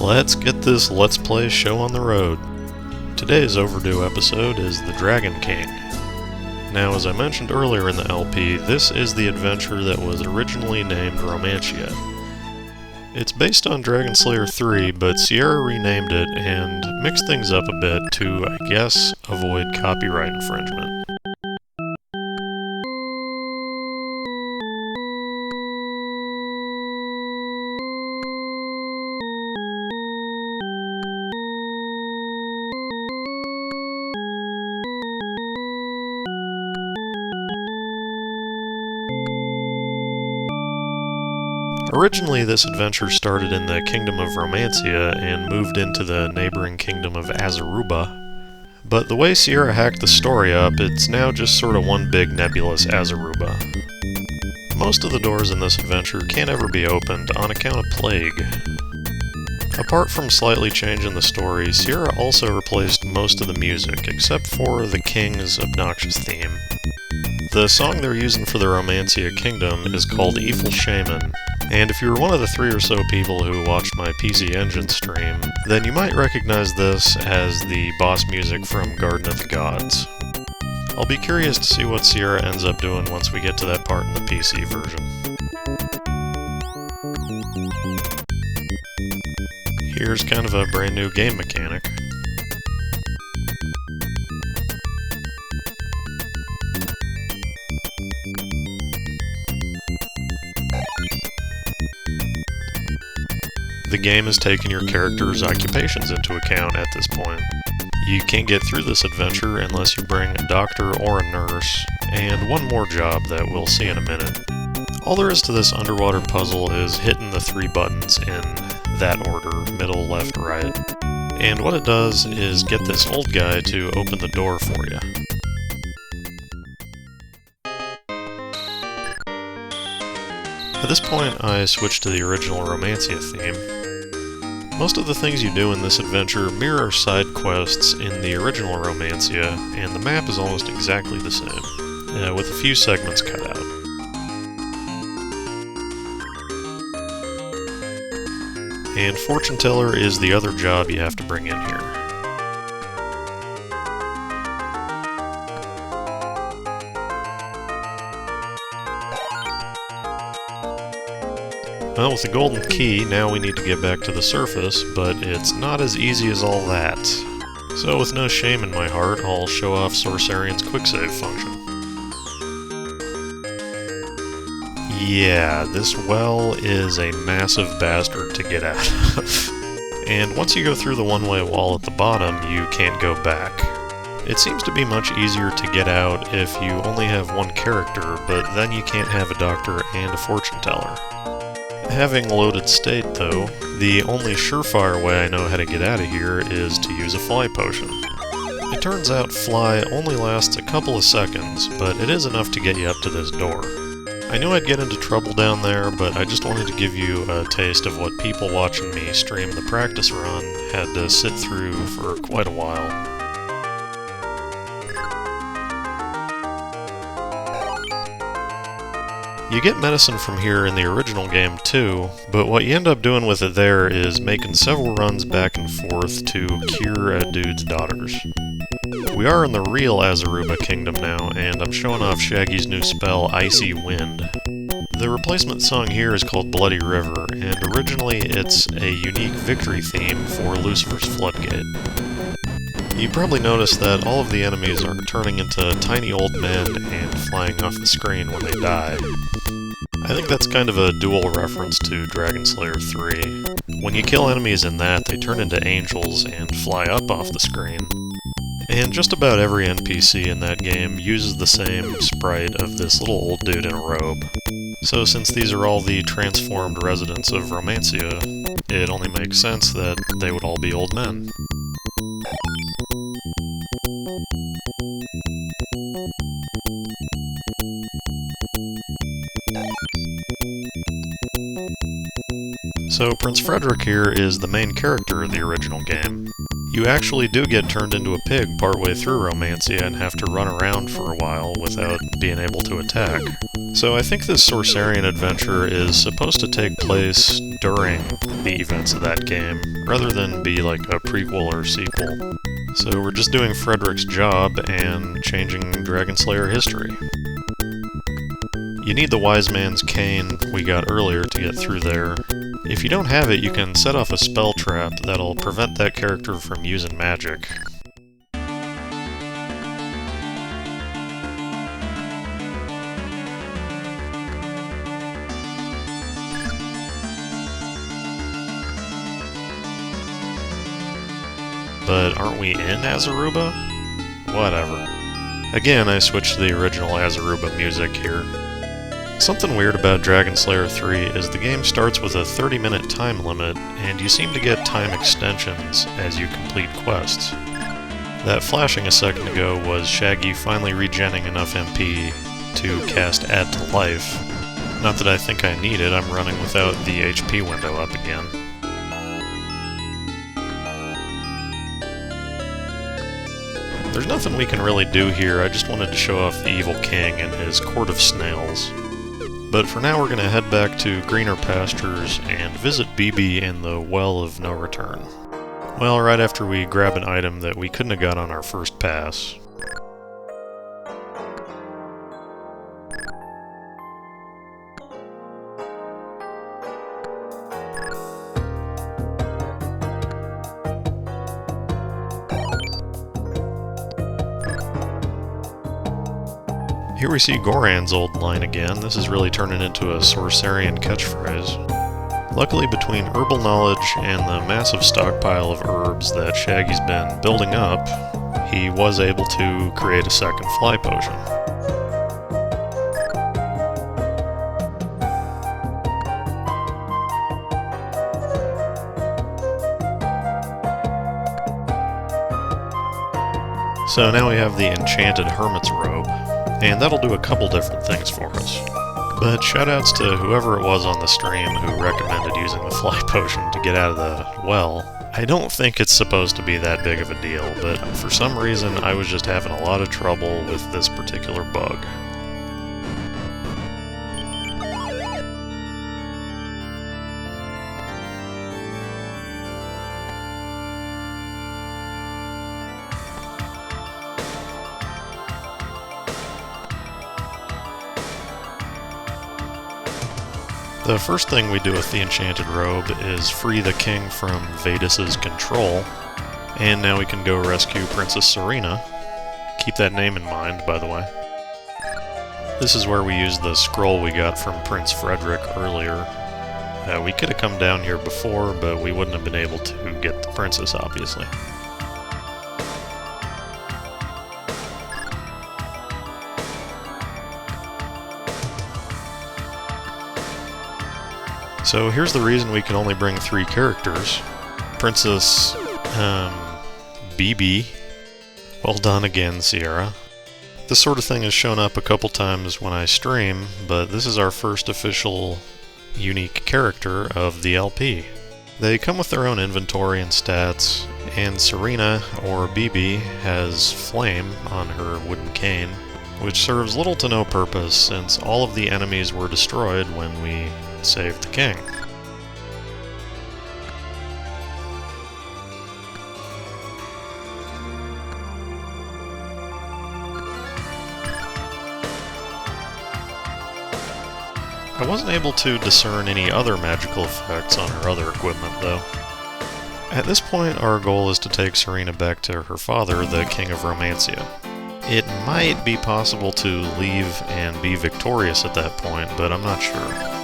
Let's get this Let's Play show on the road. Today's overdue episode is The Dragon King. Now, as I mentioned earlier in the LP, this is the adventure that was originally named Romancia. It's based on Dragon Slayer 3, but Sierra renamed it and mixed things up a bit to, I guess, avoid copyright infringement. Originally, this adventure started in the Kingdom of Romancia and moved into the neighboring Kingdom of Azaruba. But the way Sierra hacked the story up, it's now just sort of one big nebulous Azaruba. Most of the doors in this adventure can't ever be opened on account of plague. Apart from slightly changing the story, Sierra also replaced most of the music, except for the King's obnoxious theme. The song they're using for the Romancia Kingdom is called Evil Shaman, and if you were one of the 3 or so people who watched my PC Engine stream, then you might recognize this as the boss music from Garden of the Gods. I'll be curious to see what Sierra ends up doing once we get to that part in the PC version. Here's kind of a brand new game mechanic. The game has taken your character's occupations into account at this point. You can't get through this adventure unless you bring a doctor or a nurse, and one more job that we'll see in a minute. All there is to this underwater puzzle is hitting the 3 buttons in that order, middle, left, right. And what it does is get this old guy to open the door for you. At this point, I switched to the original Romancia theme. Most of the things you do in this adventure mirror side quests in the original Romancia, and the map is almost exactly the same, with a few segments cut out. And Fortune Teller is the other job you have to bring in here. Well, with the golden key, now we need to get back to the surface, but it's not as easy as all that. So with no shame in my heart, I'll show off Sorcerian's quicksave function. Yeah, this well is a massive bastard to get out of. And once you go through the one-way wall at the bottom, you can't go back. It seems to be much easier to get out if you only have one character, but then you can't have a doctor and a fortune teller. Having loaded state, though, the only surefire way I know how to get out of here is to use a fly potion. It turns out fly only lasts a couple of seconds, but it is enough to get you up to this door. I knew I'd get into trouble down there, but I just wanted to give you a taste of what people watching me stream the practice run had to sit through for quite a while. You get medicine from here in the original game too, but what you end up doing with it there is making several runs back and forth to cure a dude's daughters. We are in the real Azaruba Kingdom now, and I'm showing off Shaggy's new spell, Icy Wind. The replacement song here is called Bloody River, and originally it's a unique victory theme for Lucifer's Floodgate. You probably noticed that all of the enemies are turning into tiny old men and flying off the screen when they die. I think that's kind of a dual reference to Dragon Slayer 3. When you kill enemies in that, they turn into angels and fly up off the screen. And just about every NPC in that game uses the same sprite of this little old dude in a robe. So since these are all the transformed residents of Romancia, it only makes sense that they would all be old men. So Prince Frederick here is the main character of the original game. You actually do get turned into a pig partway through Romancia and have to run around for a while without being able to attack. So I think this Sorcerian adventure is supposed to take place during the events of that game, rather than be like a prequel or sequel. So we're just doing Frederick's job and changing Dragon Slayer history. You need the Wise Man's Cane we got earlier to get through there. If you don't have it, you can set off a spell trap that'll prevent that character from using magic. But aren't we in Azaruba? Whatever. Again, I switched to the original Azaruba music here. Something weird about Dragon Slayer 3 is the game starts with a 30-minute time limit, and you seem to get time extensions as you complete quests. That flashing a second ago was Shaggy finally regenning enough MP to cast Add to Life. Not that I think I need it, I'm running without the HP window up again. There's nothing we can really do here, I just wanted to show off the evil king and his court of snails. But for now we're going to head back to greener pastures and visit BB in the Well of No Return. Well, right after we grab an item that we couldn't have got on our first pass. Here we see Goran's old line again. This is really turning into a Sorcerian catchphrase. Luckily, between herbal knowledge and the massive stockpile of herbs that Shaggy's been building up, he was able to create a second fly potion. So now we have the Enchanted Hermit's Robe. And that'll do a couple different things for us. But shoutouts to whoever it was on the stream who recommended using the fly potion to get out of the well. I don't think it's supposed to be that big of a deal, but for some reason I was just having a lot of trouble with this particular bug. The first thing we do with the Enchanted Robe is free the king from Vadis's control, and now we can go rescue Princess Serena. Keep that name in mind, by the way. This is where we use the scroll we got from Prince Frederick earlier. We could have come down here before, but we wouldn't have been able to get the princess, obviously. So here's the reason we can only bring 3 characters. Princess, BB. Well done again, Sierra. This sort of thing has shown up a couple times when I stream, but this is our first official unique character of the LP. They come with their own inventory and stats, and Serena, or BB, has Flame on her wooden cane, which serves little to no purpose since all of the enemies were destroyed when we saved the king. I wasn't able to discern any other magical effects on her other equipment, though. At this point, our goal is to take Serena back to her father, the King of Romancia. It might be possible to leave and be victorious at that point, but I'm not sure.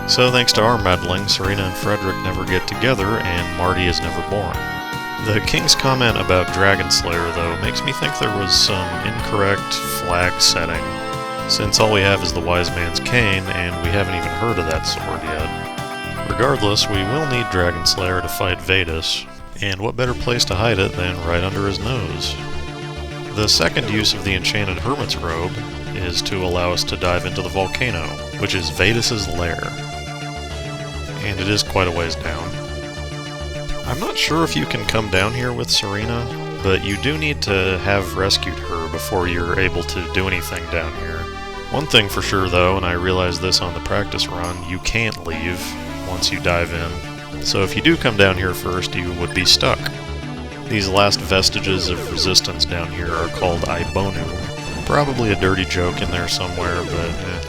So thanks to our meddling, Serena and Frederick never get together, and Marty is never born. The king's comment about Dragon Slayer, though, makes me think there was some incorrect flag setting, since all we have is the Wise Man's Cane, and we haven't even heard of that sword yet. Regardless, we will need Dragon Slayer to fight Vetus, and what better place to hide it than right under his nose? The second use of the Enchanted Hermit's Robe is to allow us to dive into the volcano, which is Vetus's lair. And it is quite a ways down. I'm not sure if you can come down here with Serena, but you do need to have rescued her before you're able to do anything down here. One thing for sure though, and I realized this on the practice run, you can't leave once you dive in. So if you do come down here first, you would be stuck. These last vestiges of resistance down here are called Ibonu. Probably a dirty joke in there somewhere, but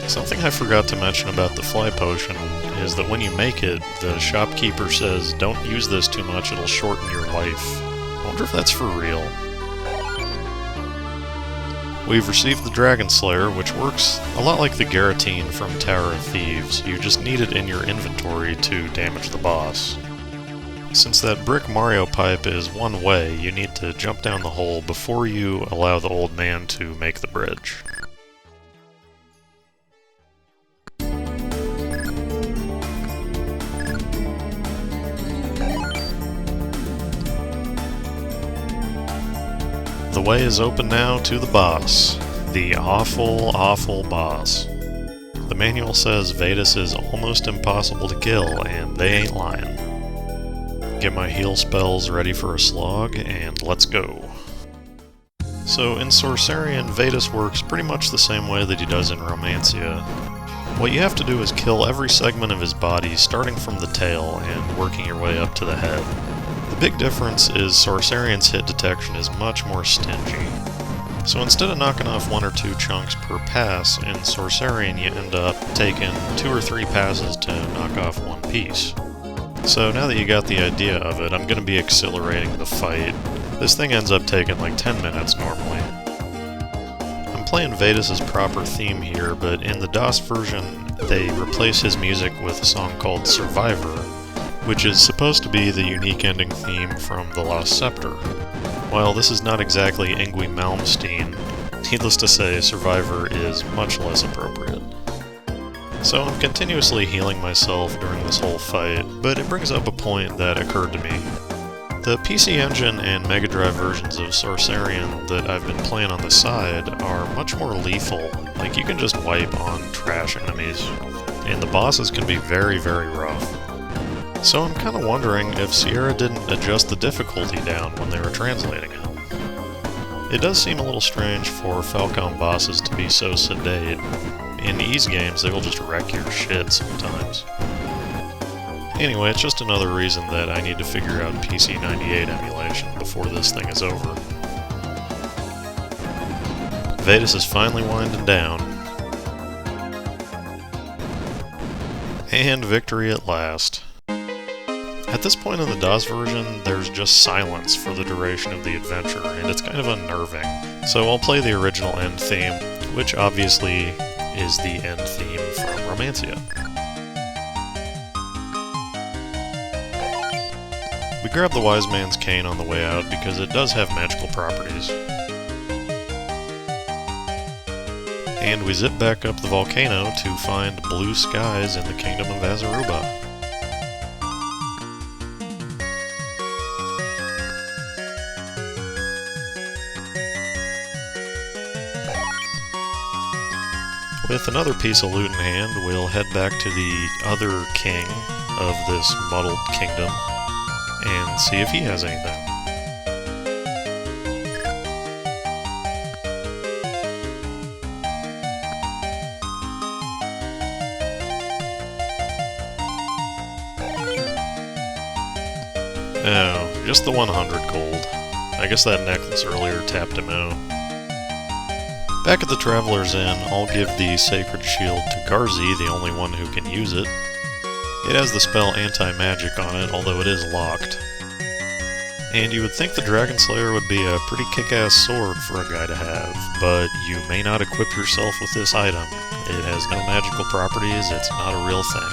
Something I forgot to mention about the fly potion is that when you make it, the shopkeeper says, don't use this too much, it'll shorten your life. I wonder if that's for real. We've received the Dragon Slayer, which works a lot like the Garrottine from Tower of Thieves. You just need it in your inventory to damage the boss. Since that brick Mario pipe is one way, you need to jump down the hole before you allow the old man to make the bridge. The way is open now to the boss. The awful, awful boss. The manual says Vetus is almost impossible to kill, and they ain't lying. Get my heal spells ready for a slog, and let's go. So in Sorcerian, Vetus works pretty much the same way that he does in Romancia. What you have to do is kill every segment of his body, starting from the tail and working your way up to the head. The big difference is Sorcerian's hit detection is much more stingy. So instead of knocking off 1 or 2 chunks per pass, in Sorcerian you end up taking 2 or 3 passes to knock off 1 piece. So now that you got the idea of it, I'm going to be accelerating the fight. This thing ends up taking like 10 minutes normally. I'm playing Vetus's proper theme here, but in the DOS version they replace his music with a song called Survivor, which is supposed to be the unique ending theme from The Lost Scepter. While this is not exactly Yngwie Malmsteen, needless to say, Survivor is much less appropriate. So I'm continuously healing myself during this whole fight, but it brings up a point that occurred to me. The PC Engine and Mega Drive versions of Sorcerian that I've been playing on the side are much more lethal. Like, you can just wipe on trash enemies, and the bosses can be very, very rough. So I'm kind of wondering if Sierra didn't adjust the difficulty down when they were translating it. It does seem a little strange for Falcon bosses to be so sedate. In Ys games, they will just wreck your shit sometimes. Anyway, it's just another reason that I need to figure out PC 98 emulation before this thing is over. Vetus is finally winding down. And victory at last. At this point in the DOS version, there's just silence for the duration of the adventure, and it's kind of unnerving. So I'll play the original end theme, which obviously is the end theme from Romancia. We grab the Wise Man's Cane on the way out because it does have magical properties. And we zip back up the volcano to find blue skies in the Kingdom of Azaruba. With another piece of loot in hand, we'll head back to the other king of this muddled kingdom and see if he has anything. Oh, just the 100 gold. I guess that necklace earlier tapped him out. Back at the Traveler's Inn, I'll give the Sacred Shield to Garzi, the only one who can use it. It has the spell Anti-Magic on it, although it is locked. And you would think the Dragon Slayer would be a pretty kick-ass sword for a guy to have, but you may not equip yourself with this item. It has no magical properties, it's not a real thing.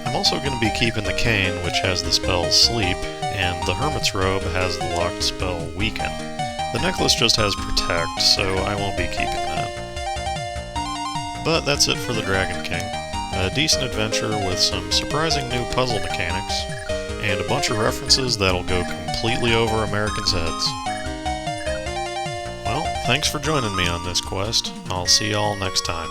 I'm also going to be keeping the cane, which has the spell Sleep, and the Hermit's Robe has the locked spell Weaken. The necklace just has Protect, so I won't be keeping that. But that's it for the Dragon King. A decent adventure with some surprising new puzzle mechanics, and a bunch of references that'll go completely over Americans' heads. Well, thanks for joining me on this quest. I'll see y'all next time.